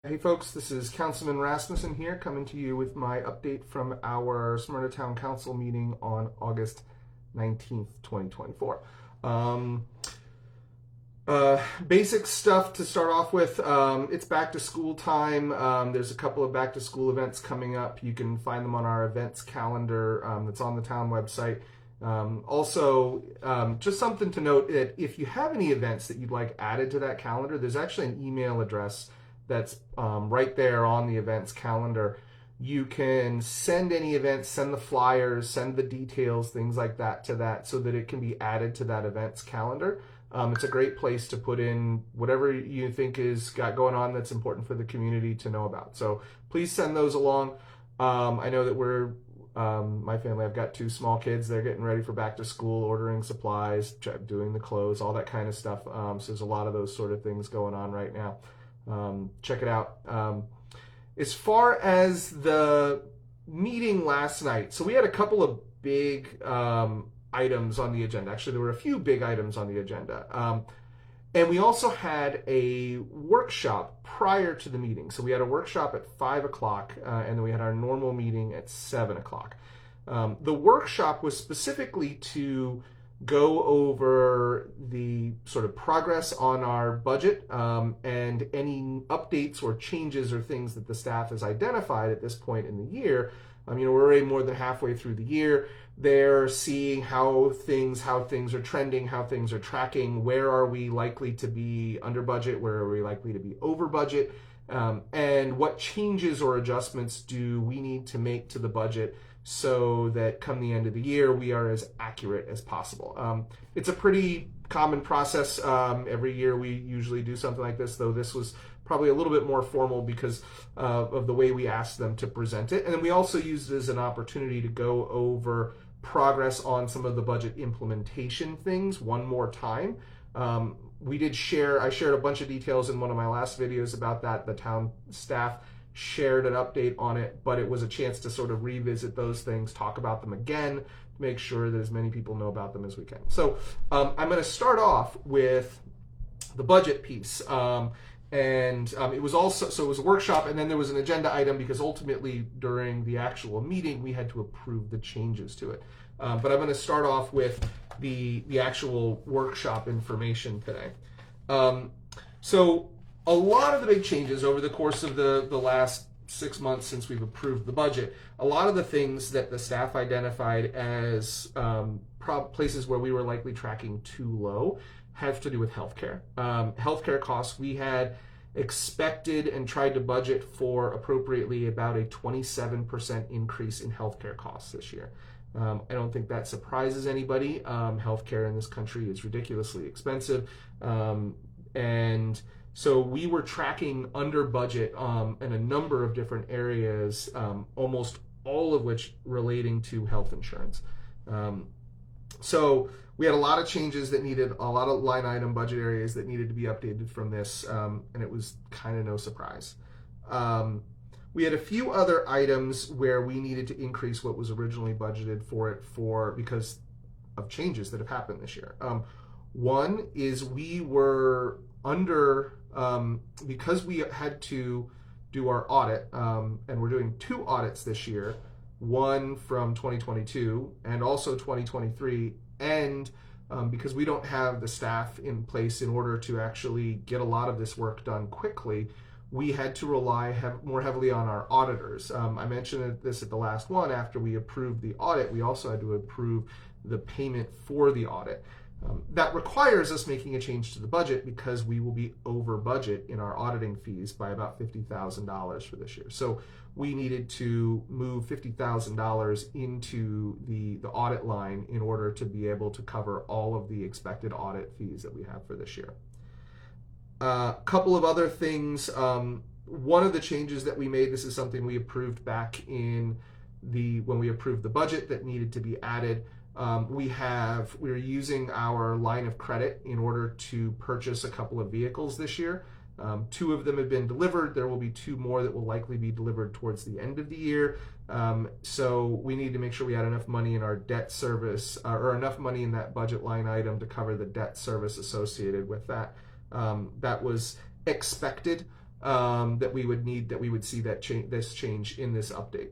Hey folks, this is Councilman Rasmussen here coming to you with my update from our Smyrna Town Council meeting on August 19th, 2024. Um, Basic stuff to start off with. It's back to school time. There's a couple of back to school events coming up. You can find them on our events calendar that's on the town website. Just something to note that if you have any events that you'd like added to that calendar, there's actually an email address that's right there on the events calendar. You can send any events, send the flyers, send the details, things like that to that so that it can be added to that events calendar. It's a great place to put in whatever you think is got going on that's important for the community to know about. So please send those along. I know that my family, I've got two small kids. They're getting ready for back to school, ordering supplies, doing the clothes, all that kind of stuff. So there's a lot of those sort of things going on right now. Check it out. As far as the meeting last night, so we had a couple of big items on the agenda. Actually, there were a few big items on the agenda. And we also had a workshop prior to the meeting. So we had a workshop at 5 o'clock, and then we had our normal meeting at 7 o'clock. The workshop was specifically to go over the sort of progress on our budget and any updates or changes or things that the staff has identified at this point in the year. We're already more than halfway through the year. They're seeing how things are trending, how things are tracking, where are we likely to be under budget, where are we likely to be over budget, and what changes or adjustments do we need to make to the budget so that come the end of the year, we are as accurate as possible. It's a pretty common process. Every year we usually do something like this, though this was probably a little bit more formal because of the way we asked them to present it. And then we also used it as an opportunity to go over progress on some of the budget implementation things one more time. I shared a bunch of details in one of my last videos about that. The town staff shared an update on it, but it was a chance to sort of revisit those things, talk about them again, to make sure that as many people know about them as we can. So I'm going to start off with the budget piece. It was it was a workshop, and then there was an agenda item because ultimately during the actual meeting we had to approve the changes to it. But I'm going to start off with the actual workshop information today. So a lot of the big changes over the course of the last 6 months since we've approved the budget, a lot of the things that the staff identified as places where we were likely tracking too low have to do with healthcare. Healthcare costs, we had expected and tried to budget for appropriately about a 27% increase in healthcare costs this year. I don't think that surprises anybody. Healthcare in this country is ridiculously expensive. And so we were tracking under budget in a number of different areas, almost all of which relating to health insurance. So we had a lot of changes that needed, a lot of line item budget areas that needed to be updated from this, and it was kind of no surprise. We had a few other items where we needed to increase what was originally budgeted because of changes that have happened this year. One is we were under, because we had to do our audit, and we're doing 2 audits this year, one from 2022 and also 2023, and because we don't have the staff in place in order to actually get a lot of this work done quickly, we had to rely more heavily on our auditors. I mentioned this at the last one. After we approved the audit, we also had to approve the payment for the audit. That requires us making a change to the budget because we will be over budget in our auditing fees by about $50,000 for this year. So we needed to move $50,000 into the audit line in order to be able to cover all of the expected audit fees that we have for this year. A couple of other things. One of the changes that we made, this is something we approved back in when we approved the budget that needed to be added. We're using our line of credit in order to purchase a couple of vehicles this year. 2 of them have been delivered. There will be 2 more that will likely be delivered towards the end of the year. So we need to make sure we had enough money in our debt service, or enough money in that budget line item to cover the debt service associated with that. That was expected. that we would see this change in this update.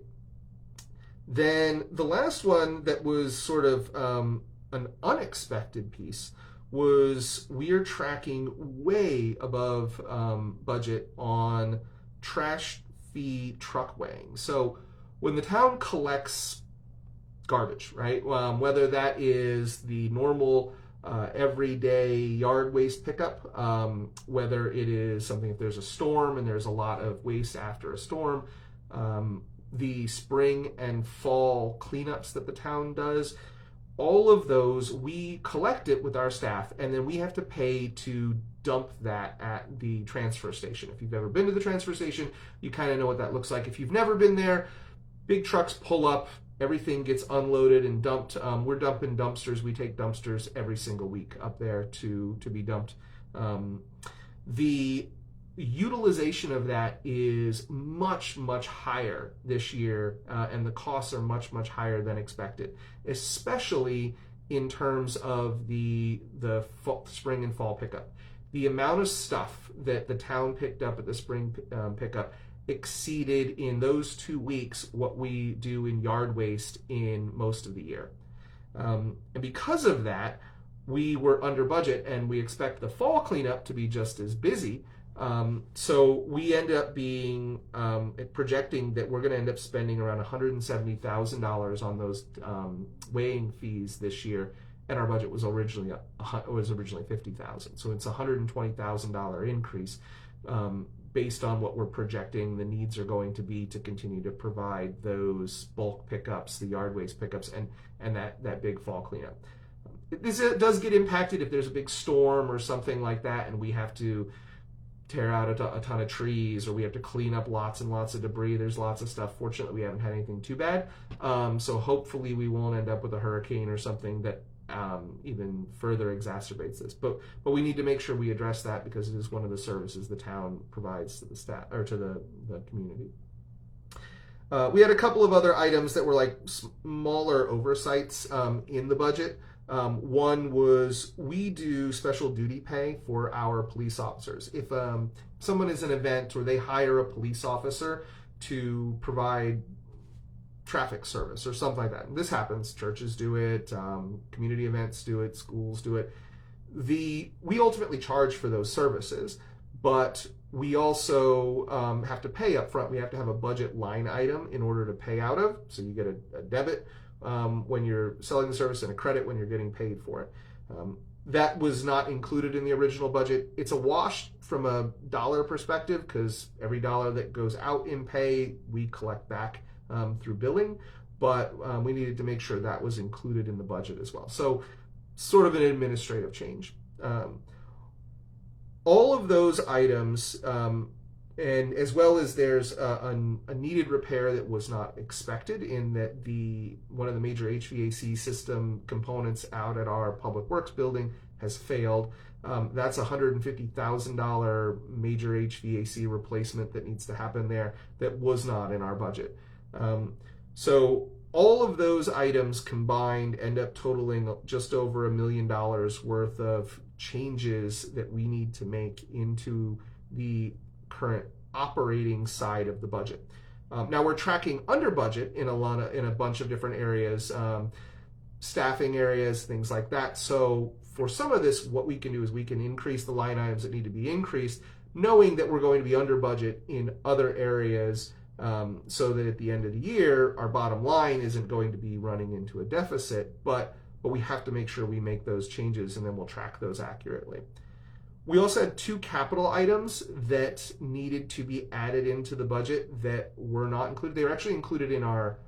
Then the last one that was sort of an unexpected piece was we are tracking way above budget on trash fee truck weighing. So when the town collects garbage, right, whether that is the normal everyday yard waste pickup, whether it is something if there's a storm and there's a lot of waste after a storm, the spring and fall cleanups that the town does, all of those, we collect it with our staff, and then we have to pay to dump that at the transfer station. If you've ever been to the transfer station, you kind of know what that looks like. If you've never been there, big trucks pull up, everything gets unloaded and dumped. We're dumping dumpsters. We take dumpsters every single week up there to be dumped. The utilization of that is much higher this year, and the costs are much higher than expected, especially in terms of the spring and fall pickup. The amount of stuff that the town picked up at the spring pickup exceeded in those 2 weeks what we do in yard waste in most of the year, and because of that, we were under budget, and we expect the fall cleanup to be just as busy. So we end up being projecting that we're going to end up spending around $170,000 on those weighing fees this year, and our budget was originally $50,000. So it's a $120,000 increase based on what we're projecting the needs are going to be to continue to provide those bulk pickups, the yard waste pickups, and that big fall cleanup. This does get impacted if there's a big storm or something like that, and we have to tear out a ton of trees, or we have to clean up lots and lots of debris. There's lots of stuff. Fortunately, we haven't had anything too bad. So hopefully we won't end up with a hurricane or something that even further exacerbates this. But we need to make sure we address that, because it is one of the services the town provides to the staff or to the community. We had a couple of other items that were like smaller oversights in the budget. One was we do special duty pay for our police officers. If someone is an event or they hire a police officer to provide traffic service or something like that, and this happens, churches do it, community events do it, schools do it. We ultimately charge for those services, but we also have to pay up front. We have to have a budget line item in order to pay out of. So you get a debit when you're selling the service and a credit when you're getting paid for it. That was not included in the original budget. It's a wash from a dollar perspective, because every dollar that goes out in pay, we collect back through billing, but we needed to make sure that was included in the budget as well. So sort of an administrative change. All of those items, and as well as there's a needed repair that was not expected, in that one of the major HVAC system components out at our Public Works building has failed. That's a $150,000 major HVAC replacement that needs to happen there that was not in our budget. So all of those items combined end up totaling just over $1 million worth of changes that we need to make into the current operating side of the budget. Now we're tracking under budget in a bunch of different areas, staffing areas, things like that. So for some of this, what we can do is we can increase the line items that need to be increased, knowing that we're going to be under budget in other areas, so that at the end of the year, our bottom line isn't going to be running into a deficit, but we have to make sure we make those changes, and then we'll track those accurately. We also had 2 capital items that needed to be added into the budget that were not included. They were actually included in our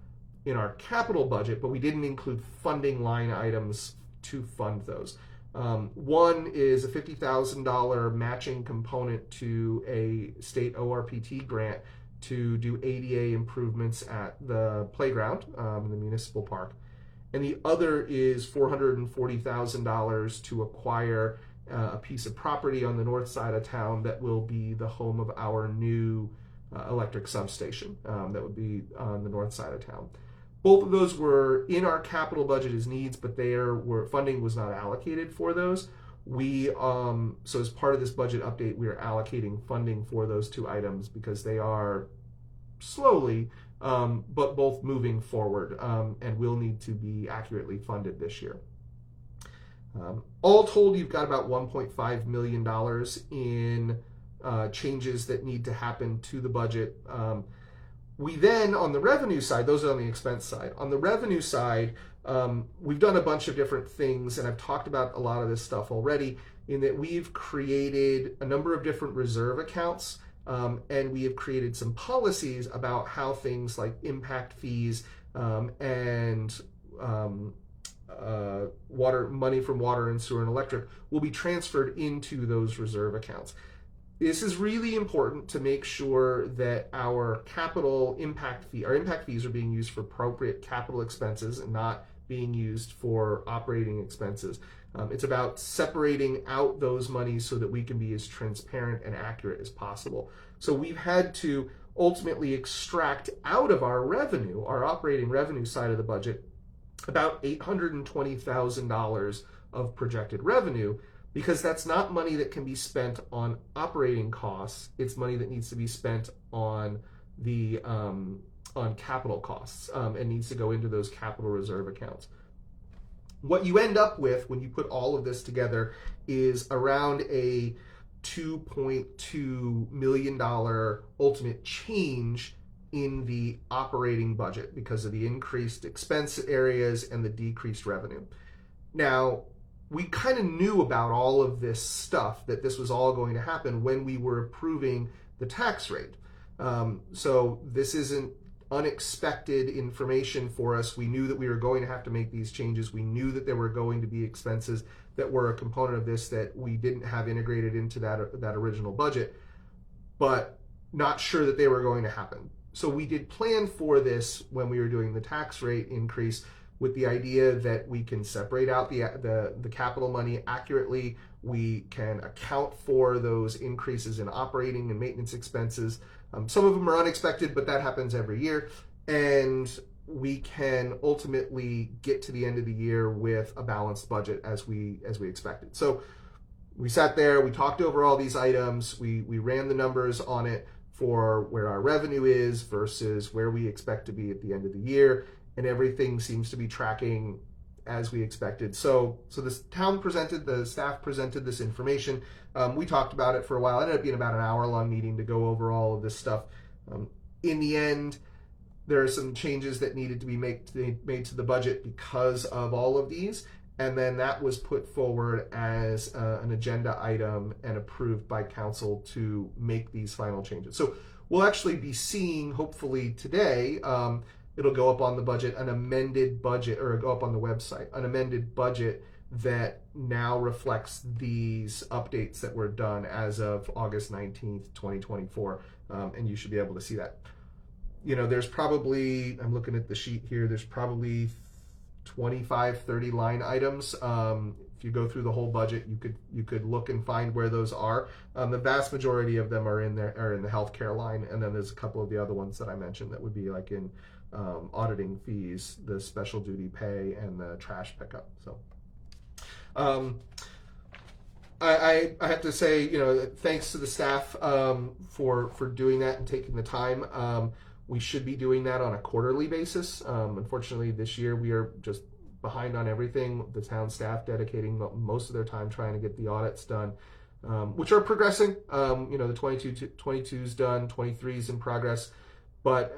capital budget, but we didn't include funding line items to fund those. One is a $50,000 matching component to a state ORPT grant to do ADA improvements at the playground in the municipal park. And the other is $440,000 to acquire a piece of property on the north side of town that will be the home of our new electric substation that would be on the north side of town. Both of those were in our capital budget as needs, but funding was not allocated for those. So as part of this budget update, we are allocating funding for those two items because they are slowly, but both moving forward, and will need to be accurately funded this year. All told, you've got about $1.5 million in changes that need to happen to the budget. We then, on the revenue side, those are on the expense side. On the revenue side, we've done a bunch of different things, and I've talked about a lot of this stuff already, in that we've created a number of different reserve accounts, and we have created some policies about how things like impact fees and money from water and sewer and electric will be transferred into those reserve accounts. This is really important to make sure that our impact fees are being used for appropriate capital expenses and not being used for operating expenses. It's about separating out those monies so that we can be as transparent and accurate as possible. So we've had to ultimately extract out of our revenue, our operating revenue side of the budget, about $820,000 of projected revenue, because that's not money that can be spent on operating costs. It's money that needs to be spent on the on capital costs, and needs to go into those capital reserve accounts. What you end up with when you put all of this together is around a $2.2 million ultimate change in the operating budget because of the increased expense areas and the decreased revenue. Now, we kind of knew about all of this stuff, that this was all going to happen when we were approving the tax rate. So this isn't unexpected information for us. We knew that we were going to have to make these changes. We knew that there were going to be expenses that were a component of this that we didn't have integrated into that original budget, but not sure that they were going to happen. So we did plan for this when we were doing the tax rate increase, with the idea that we can separate out the capital money accurately. We can account for those increases in operating and maintenance expenses. Some of them are unexpected, but that happens every year. And we can ultimately get to the end of the year with a balanced budget as we expected. So we sat there, we talked over all these items, we ran the numbers on it for where our revenue is versus where we expect to be at the end of the year, and everything seems to be tracking as we expected. So the staff presented this information. We talked about it for a while. It ended up being about an hour-long meeting to go over all of this stuff. In the end, there are some changes that needed to be made to the budget because of all of these, and then that was put forward as an agenda item and approved by council to make these final changes. So we'll actually be seeing, hopefully today, it'll go up on the budget, an amended budget, or go up on the website, an amended budget that now reflects these updates that were done as of August 19th, 2024. And you should be able to see that. You know, there's probably, I'm looking at the sheet here, there's probably 25, 30 line items. If you go through the whole budget, you could look and find where those are. The vast majority of them are in the healthcare line, and then there's a couple of the other ones that I mentioned that would be like in auditing fees, the special duty pay, and the trash pickup. So I have to say, you know, thanks to the staff for doing that and taking the time. We should be doing that on a quarterly basis. Unfortunately, this year we are just behind on everything. The town staff dedicating most of their time trying to get the audits done, which are progressing. You know, the 22's done, 23's in progress, but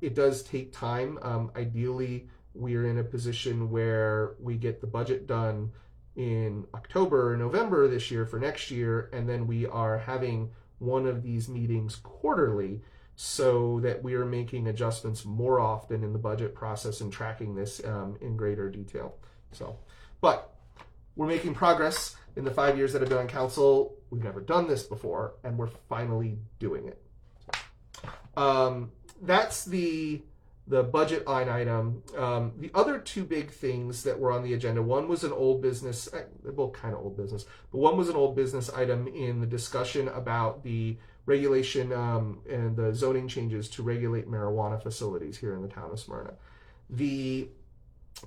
it does take time. Ideally, we are in a position where we get the budget done in October or November this year for next year, and then we are having one of these meetings quarterly, so that we are making adjustments more often in the budget process and tracking this in greater detail. So, but we're making progress. In the 5 years that I've been on council, we've never done this before, and we're finally doing it. That's the budget line item. The other two big things that were on the agenda, one was an old business, they're both kind of old business, but one was an old business item in the discussion about the regulation and the zoning changes to regulate marijuana facilities here in the town of Smyrna. The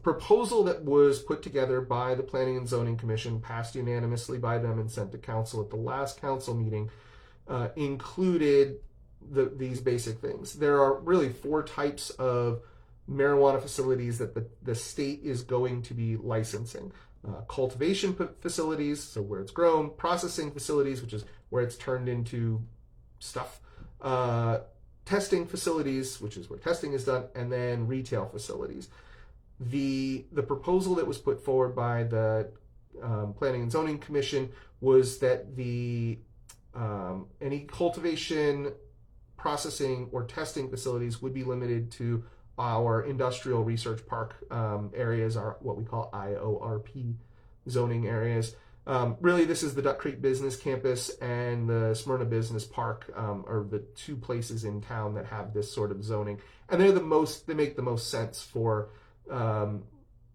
proposal that was put together by the Planning and Zoning Commission, passed unanimously by them and sent to council at the last council meeting, included these basic things. There are really 4 types of marijuana facilities that the state is going to be licensing. Cultivation facilities, so where it's grown; processing facilities, which is where it's turned into stuff; testing facilities, which is where testing is done; and then retail facilities. The proposal that was put forward by the Planning and Zoning Commission was that any cultivation, processing, or testing facilities would be limited to our industrial research park areas, are what we call IORP zoning areas. Really, this is the Duck Creek Business Campus and the Smyrna Business Park are the 2 places in town that have this sort of zoning, and they make the most sense for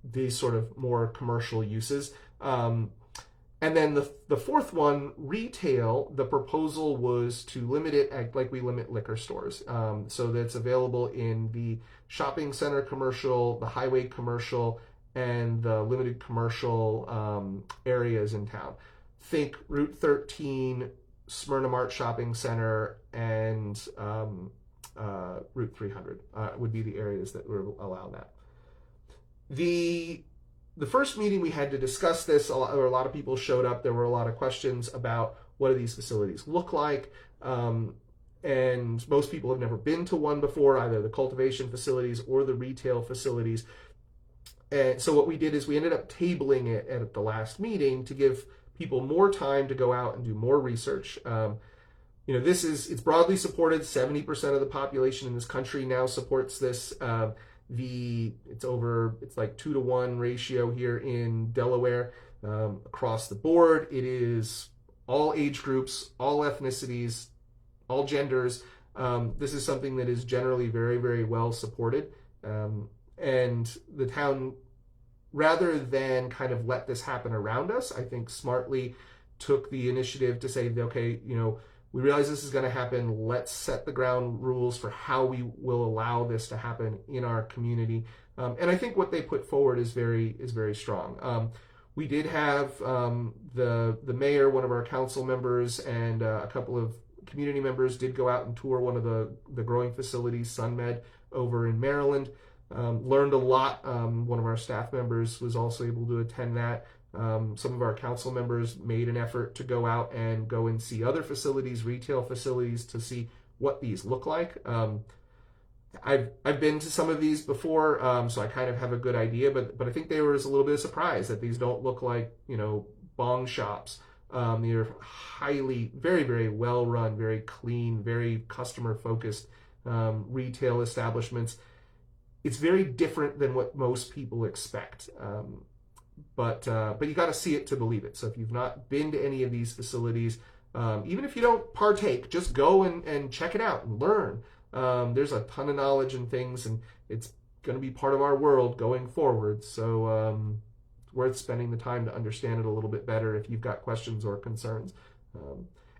these sort of more commercial uses. And then the 4th one, retail, the proposal was to limit it like we limit liquor stores, so that it's available in the shopping center commercial, the highway commercial, and the limited commercial areas in town. Think Route 13, Smyrna Mart Shopping Center, and Route 300 would be the areas that would allow that. The first meeting we had to discuss this, a lot of people showed up. There were a lot of questions about what do these facilities look like, and most people have never been to one before, either the cultivation facilities or the retail facilities. And so what we did is we ended up tabling it at the last meeting to give people more time to go out and do more research. It's broadly supported. 70% of the population in this country now supports this. It's like 2-to-1 ratio here in Delaware. Across the board, it is all age groups, all ethnicities, all genders. This is something that is generally very, very well supported. And the town, rather than kind of let this happen around us, I think smartly took the initiative to say, okay, we realize this is going to happen. Let's set the ground rules for how we will allow this to happen in our community. And I think what they put forward is very strong. We did have the mayor, one of our council members, and a couple of community members did go out and tour one of the growing facilities, SunMed, over in Maryland. Learned a lot. One of our staff members was also able to attend that. Some of our council members made an effort to go out and go and see other facilities, retail facilities, to see what these look like. I've been to some of these before, so I kind of have a good idea, but I think there was a little bit of surprise that these don't look like, bong shops. They're very, very well run, very clean, very customer focused retail establishments. It's very different than what most people expect. But you got to see it to believe it. So if you've not been to any of these facilities, even if you don't partake, just go and check it out and learn. There's a ton of knowledge and things, and it's going to be part of our world going forward. So it's worth spending the time to understand it a little bit better if you've got questions or concerns.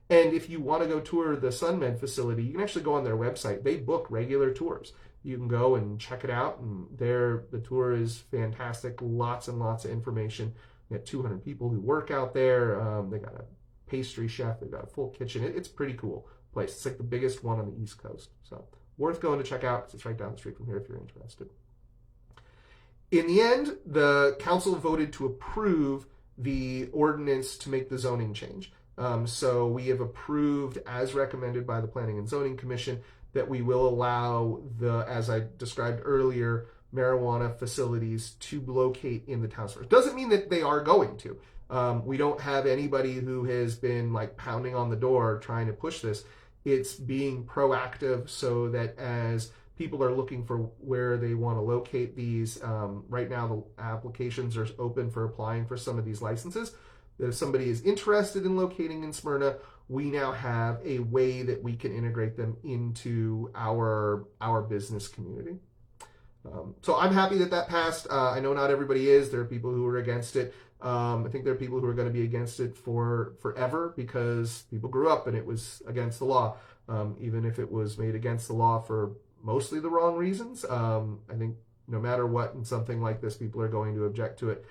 And if you want to go tour the SunMed facility, you can actually go on their website. They book regular tours. You can go and check it out, and the tour is fantastic. Lots and lots of information. They got 200 people who work out there. They got a pastry chef. They've got a full kitchen. It's a pretty cool place. It's like the biggest one on the East Coast. So worth going to check out. It's right down the street from here if you're interested. In the end, the council voted to approve the ordinance to make the zoning change. So we have approved, as recommended by the Planning and Zoning Commission, that we will allow as I described earlier, marijuana facilities to locate in the town center. It doesn't mean that they are going to. We don't have anybody who has been pounding on the door trying to push this. It's being proactive so that as people are looking for where they want to locate these, right now the applications are open for applying for some of these licenses. If somebody is interested in locating in Smyrna, we now have a way that we can integrate them into our business community. So I'm happy that passed. I know not everybody is. There are people who are against it. I think there are people who are going to be against it for forever because people grew up and it was against the law. Even if it was made against the law for mostly the wrong reasons, I think no matter what, in something like this, people are going to object to it.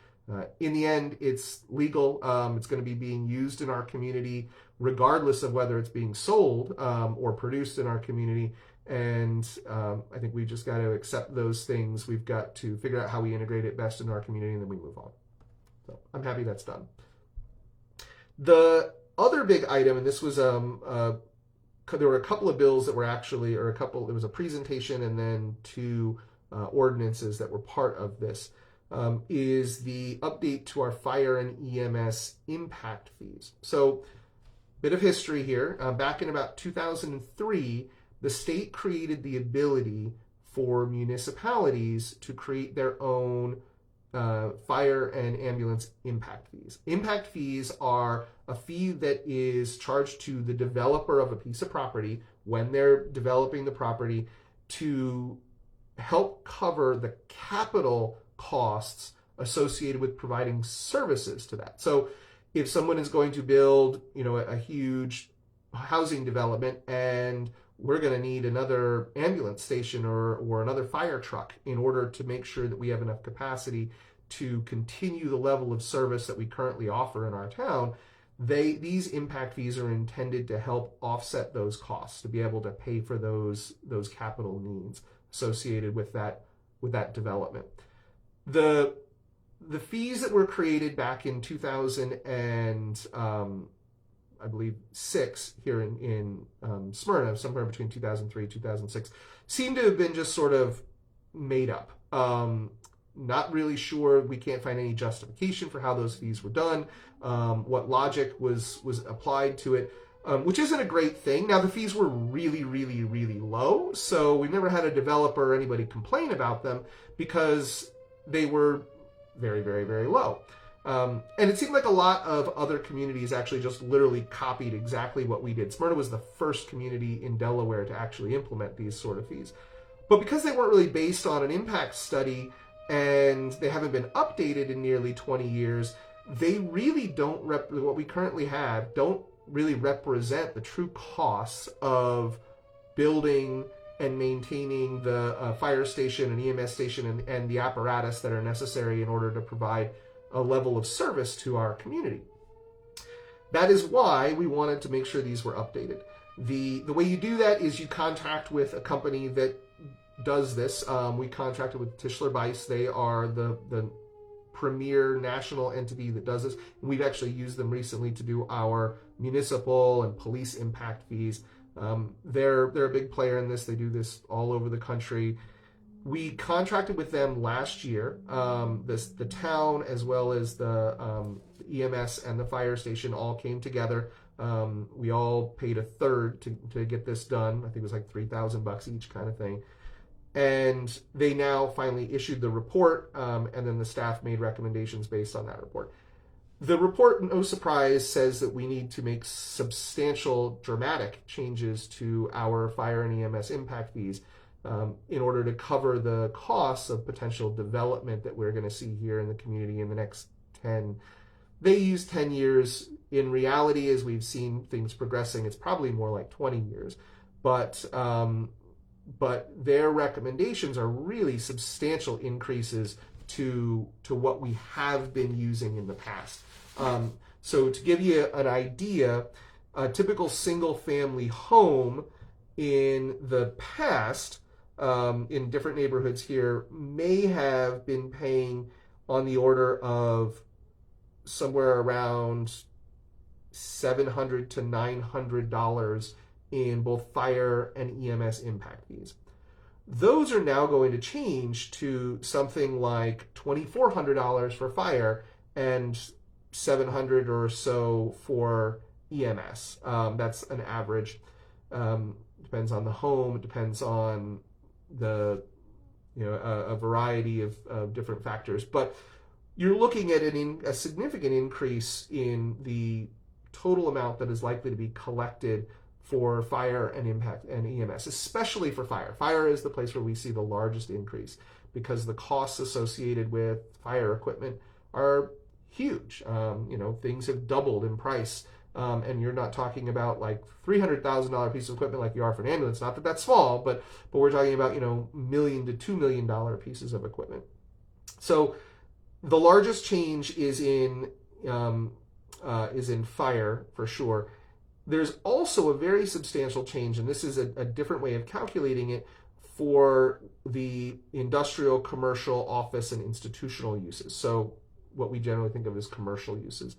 In the end, it's legal. It's going to be being used in our community, regardless of whether it's being sold or produced in our community. And I think we just got to accept those things. We've got to figure out how we integrate it best into our community, and then we move on. So I'm happy that's done. The other big item, and this was there were a couple of bills that were actually, there was a presentation and then two ordinances that were part of this, is the update to our fire and EMS impact fees. So, bit of history here. Back in about 2003, the state created the ability for municipalities to create their own fire and ambulance impact fees. Impact fees are a fee that is charged to the developer of a piece of property when they're developing the property to help cover the capital costs associated with providing services to that. So if someone is going to build, a huge housing development, and we're going to need another ambulance station or another fire truck in order to make sure that we have enough capacity to continue the level of service that we currently offer in our town, these impact fees are intended to help offset those costs, to be able to pay for those capital needs associated with that development. The fees that were created back in 2000 and I believe 6 here in Smyrna, somewhere between 2003 and 2006, seem to have been just sort of made up. Not really sure. We can't find any justification for how those fees were done, what logic was applied to it, which isn't a great thing. Now, the fees were really, really, really low, so we've never had a developer or anybody complain about them because they were very, very, very low. And it seemed like a lot of other communities actually just literally copied exactly what we did. Smyrna was the first community in Delaware to actually implement these sort of fees. But because they weren't really based on an impact study and they haven't been updated in nearly 20 years, they really don't, what we currently have, don't really represent the true costs of building and maintaining the fire station and EMS station and the apparatus that are necessary in order to provide a level of service to our community. That is why we wanted to make sure these were updated. The way you do that is you contract with a company that does this. We contracted with Tischler Bice. They are the premier national entity that does this. And we've actually used them recently to do our municipal and police impact fees. They're a big player in this. They do this all over the country. We contracted with them last year. The town as well as the EMS and the fire station all came together. We all paid a third to get this done. I think it was like $3,000 each, kind of thing. And they now finally issued the report, and then the staff made recommendations based on that report. The report, no surprise, says that we need to make substantial, dramatic changes to our fire and EMS impact fees in order to cover the costs of potential development that we're going to see here in the community in the next 10. They use 10 years. In reality, as we've seen things progressing, it's probably more like 20 years. But their recommendations are really substantial increases to what we have been using in the past. So to give you an idea, a typical single-family home in the past, in different neighborhoods here, may have been paying on the order of somewhere around $700 to $900 in both fire and EMS impact fees. Those are now going to change to something like $2,400 for fire and $700 or so for EMS. That's an average. Depends on the home. It depends on a variety of different factors. But you're looking at a significant increase in the total amount that is likely to be collected for fire and impact and EMS, especially for fire. Fire is the place where we see the largest increase because the costs associated with fire equipment are huge. Things have doubled in price and you're not talking about like $300,000 piece of equipment like you are for an ambulance. Not that that's small, but we're talking about, $1 to $2 million pieces of equipment. So the largest change is in fire for sure. There's also a very substantial change, and this is a different way of calculating it, for the industrial, commercial, office, and institutional uses. So what we generally think of as commercial uses.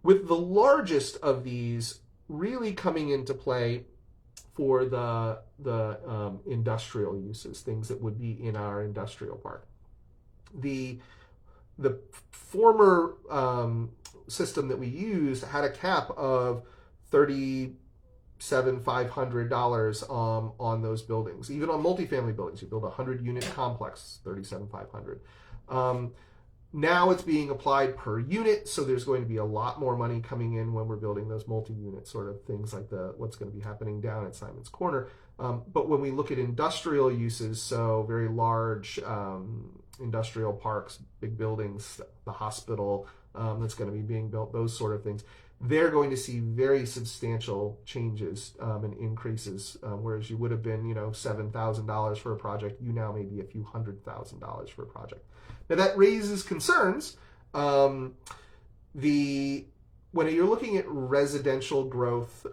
With the largest of these really coming into play for the industrial uses, things that would be in our industrial park. The former system that we used had a cap of $37,500 on those buildings. Even on multifamily buildings, you build a 100-unit complex, $37,500. Now it's being applied per unit, so there's going to be a lot more money coming in when we're building those multi-unit sort of things, like what's going to be happening down at Simon's Corner. But when we look at industrial uses, so very large industrial parks, big buildings, the hospital that's going to be being built, those sort of things, they're going to see very substantial changes and increases, whereas you would have been, $7,000 for a project, you now may be a few $100,000 for a project. Now that raises concerns. When you're looking at residential growth,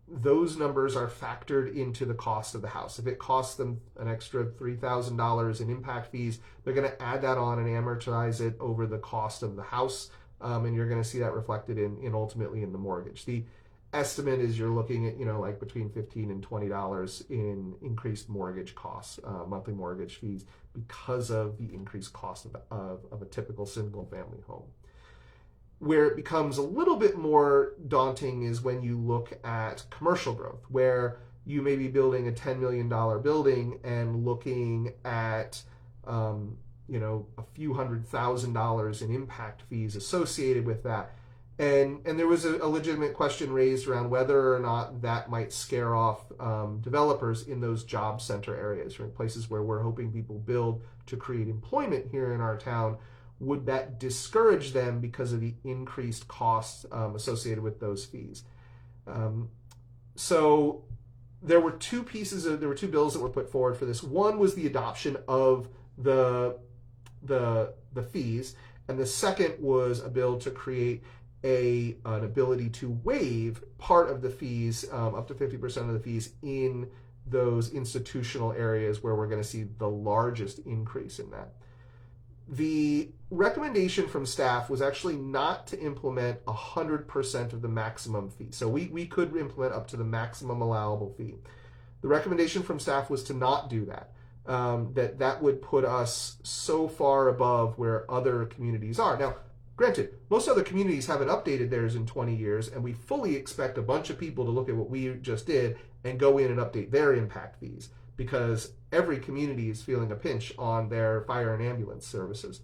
those numbers are factored into the cost of the house. If it costs them an extra $3,000 in impact fees, they're going to add that on and amortize it over the cost of the house. And you're going to see that reflected in ultimately in the mortgage. The estimate is you're looking at, like between $15 and $20 in increased mortgage costs, monthly mortgage fees, because of the increased cost of a typical single family home. Where it becomes a little bit more daunting is when you look at commercial growth, where you may be building a $10 million building and looking at a few $100,000 in impact fees associated with that. And there was a legitimate question raised around whether or not that might scare off developers in those job center areas, or in places where we're hoping people build to create employment here in our town. Would that discourage them because of the increased costs associated with those fees? So there were two bills that were put forward for this. One was the adoption of the fees, and the second was a bill to create an ability to waive part of the fees, up to 50% of the fees, in those institutional areas where we're going to see the largest increase in that. The recommendation from staff was actually not to implement 100% of the maximum fee. So we could implement up to the maximum allowable fee. The recommendation from staff was to not do that. That would put us so far above where other communities are. Now, granted, most other communities haven't updated theirs in 20 years, and we fully expect a bunch of people to look at what we just did and go in and update their impact fees, because every community is feeling a pinch on their fire and ambulance services.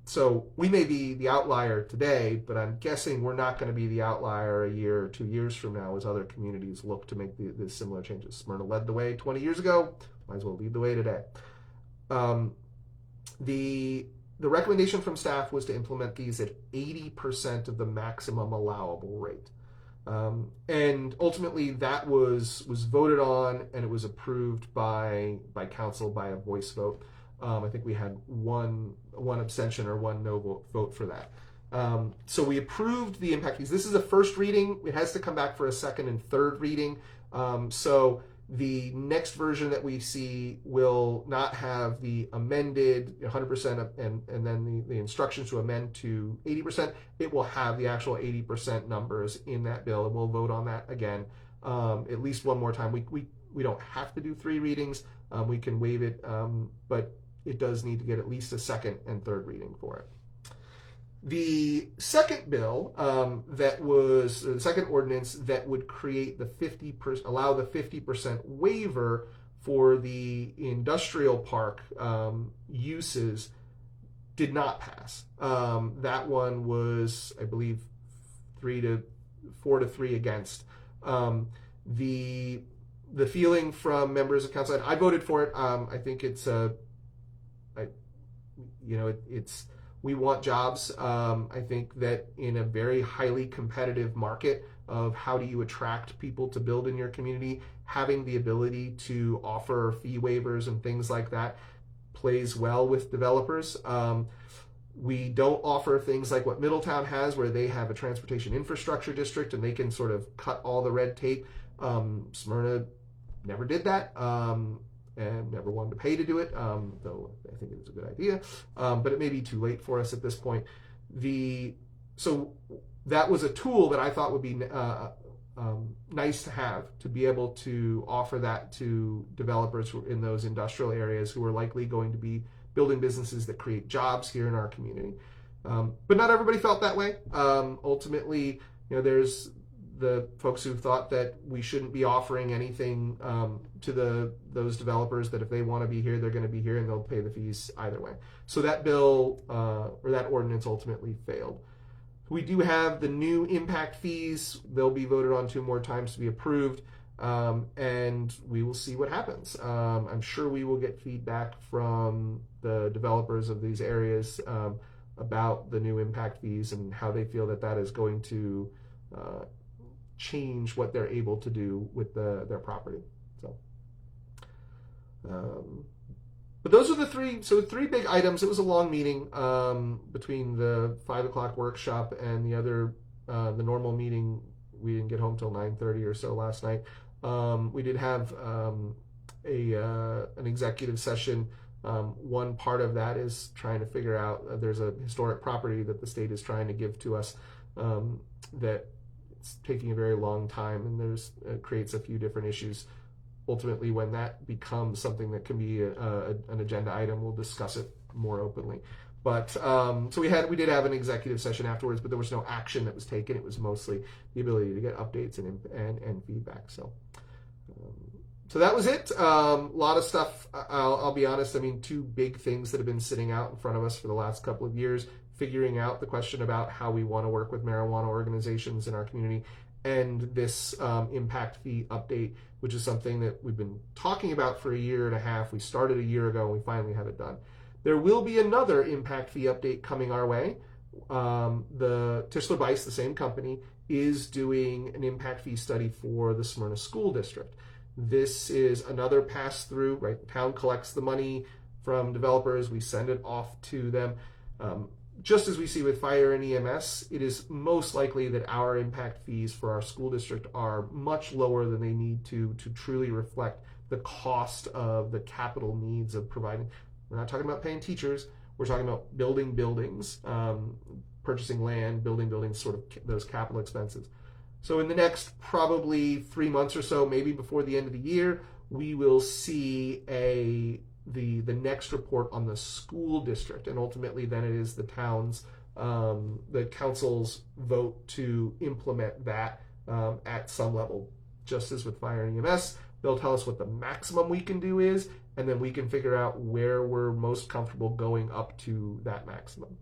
So we may be the outlier today, but I'm guessing we're not going to be the outlier a year or 2 years from now as other communities look to make the similar changes. Smyrna led the way 20 years ago, might as well lead the way today. The recommendation from staff was to implement these at 80% of the maximum allowable rate. And ultimately that was voted on, and it was approved by council by a voice vote. I think we had one abstention or one no vote for that. So we approved the impact fees. This is a first reading. It has to come back for a second and third reading. So the next version that we see will not have the amended 100% and then the instructions to amend to 80%. It will have the actual 80% numbers in that bill, and we'll vote on that again at least one more time. We don't have to do 3 readings. We can waive it, but it does need to get at least a second and third reading for it. The second bill the second ordinance that would create allow the 50% waiver for the industrial park uses did not pass. That one was, I believe, 4 to 3 against. The feeling from members of council, and I voted for it. I think We want jobs. I think that in a very highly competitive market of how do you attract people to build in your community, having the ability to offer fee waivers and things like that plays well with developers. We don't offer things like what Middletown has, where they have a transportation infrastructure district and they can sort of cut all the red tape. Smyrna never did that and never wanted to pay to do it, though I think it was a good idea. But it may be too late for us at this point. So that was a tool that I thought would be nice to have, to be able to offer that to developers in those industrial areas who are likely going to be building businesses that create jobs here in our community. But not everybody felt that way. Ultimately, there's the folks who thought that we shouldn't be offering anything to those developers, that if they want to be here, they're going to be here and they'll pay the fees either way. So that bill or that ordinance ultimately failed. We do have the new impact fees. They'll be voted on 2 more times to be approved, and we will see what happens. I'm sure we will get feedback from the developers of these areas about the new impact fees and how they feel that is going to change what they're able to do with their property. So, but those are the three big items. It was a long meeting between the 5 o'clock workshop and the normal meeting. We didn't get home till 9:30 or so last night. We did have an executive session. One part of that is trying to figure out, there's a historic property that the state is trying to give to us that it's taking a very long time, and creates a few different issues. Ultimately, when that becomes something that can be an agenda item, we'll discuss it more openly. But so we did have an executive session afterwards, but there was no action that was taken. It was mostly the ability to get updates and feedback. So that was it. A lot of stuff. I'll be honest. 2 big things that have been sitting out in front of us for the last couple of years: figuring out the question about how we want to work with marijuana organizations in our community, and this impact fee update, which is something that we've been talking about for 1.5 years. We started a year ago and we finally have it done. There will be another impact fee update coming our way. The Tischler Bice, the same company, is doing an impact fee study for the Smyrna School District. This is another pass-through, right? The town collects the money from developers. We send it off to them. Just as we see with fire and EMS, it is most likely that our impact fees for our school district are much lower than they need to truly reflect the cost of the capital needs of providing. We're not talking about paying teachers. We're talking about building buildings, purchasing land, building buildings, sort of those capital expenses. So in the next probably 3 months or so, maybe before the end of the year, we will see the next report on the school district, and ultimately then it is the town's, the council's vote to implement that at some level. Just as with fire and EMS, they'll tell us what the maximum we can do is, and then we can figure out where we're most comfortable going up to that maximum.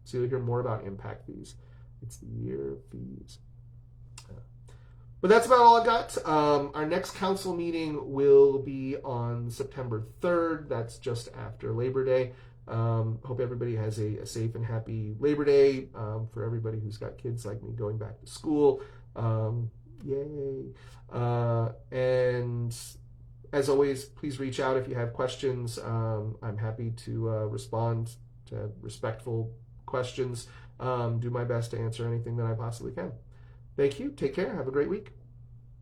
So you'll hear more about impact fees. It's the year fees. But that's about all I've got. Our next council meeting will be on September 3rd. That's just after Labor Day. Hope everybody has a safe and happy Labor Day. For everybody who's got kids like me going back to school. Yay. And as always, please reach out if you have questions. I'm happy to respond to respectful questions. Do my best to answer anything that I possibly can. Thank you. Take care. Have a great week.